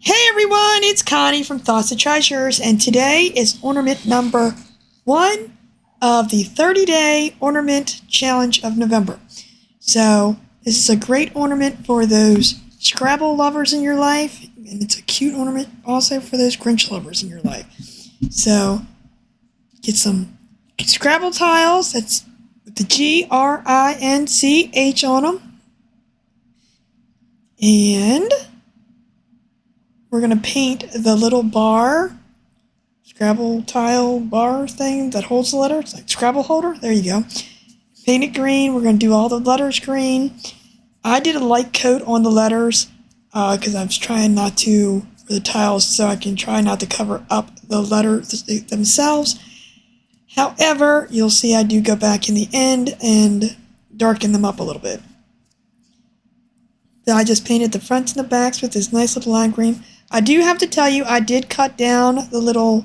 Hey everyone, it's Connie from Thoughts of Treasures, and today is ornament number 1 of the 30-day ornament challenge of November. So this is a great ornament for those Scrabble lovers in your life, and it's a cute ornament also for those Grinch lovers in your life. So get some Scrabble tiles, that's with the Grinch on them, and we're going to paint the little bar, Scrabble tile bar thing that holds the letter. It's like Scrabble holder. There you go. Paint it green. We're going to do all the letters green. I did a light coat on the letters because I was trying not to, for the tiles, so I can try not to cover up the letters themselves. However, you'll see I do go back in the end and darken them up a little bit. Then I just painted the fronts and the backs with this nice little lime green. I do have to tell you, I did cut down the little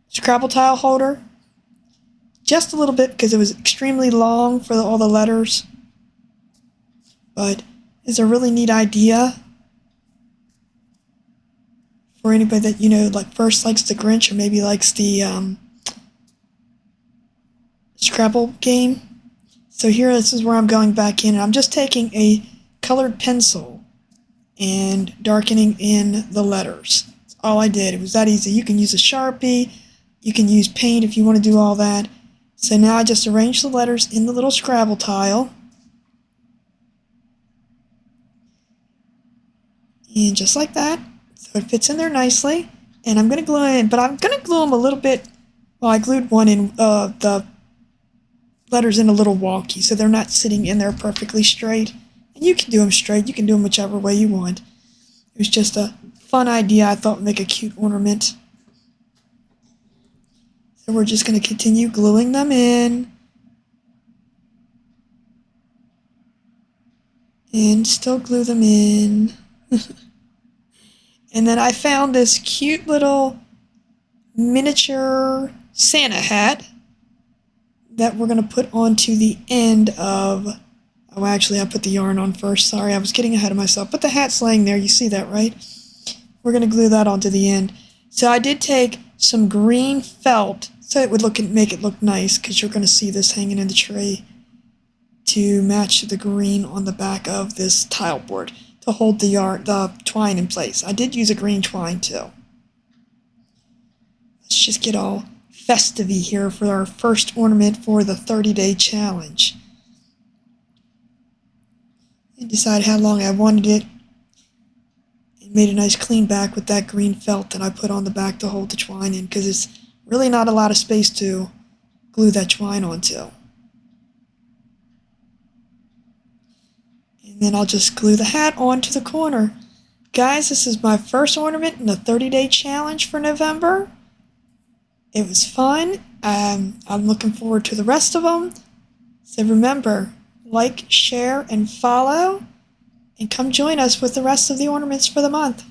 Scrabble tile holder just a little bit because it was extremely long for all the letters. But it's a really neat idea for anybody that, like first likes the Grinch or maybe likes the Scrabble game. So here, this is where I'm going back in, and I'm just taking a colored pencil and darkening in the letters. That's all I did. It was that easy. You can use a Sharpie, you can use paint if you want to do all that. So now I just arrange the letters in the little Scrabble tile. And just like that. So it fits in there nicely. And I'm going to glue it in, but I'm going to glue them a little bit. Well, I glued one in, the letters in a little wonky, so they're not sitting in there perfectly straight. And you can do them straight, you can do them whichever way you want. It was just a fun idea I thought would make a cute ornament. So we're just going to continue gluing them in. And still glue them in. And then I found this cute little miniature Santa hat that we're going to put onto the end of... Oh, actually, I put the yarn on first. Sorry, I was getting ahead of myself. But the hat's laying there. You see that, right? We're going to glue that onto the end. So I did take some green felt so it would make it look nice, because you're going to see this hanging in the tree, to match the green on the back of this tile board to hold the twine in place. I did use a green twine too. Let's just get all festive-y here for our first ornament for the 30-day challenge. And decide how long I wanted it, and made a nice clean back with that green felt that I put on the back to hold the twine in, because it's really not a lot of space to glue that twine onto. And then I'll just glue the hat onto the corner. Guys, this is my first ornament in the 30-day challenge for November. It was fun. I'm looking forward to the rest of them. So remember, like, share, and follow, and come join us with the rest of the ornaments for the month.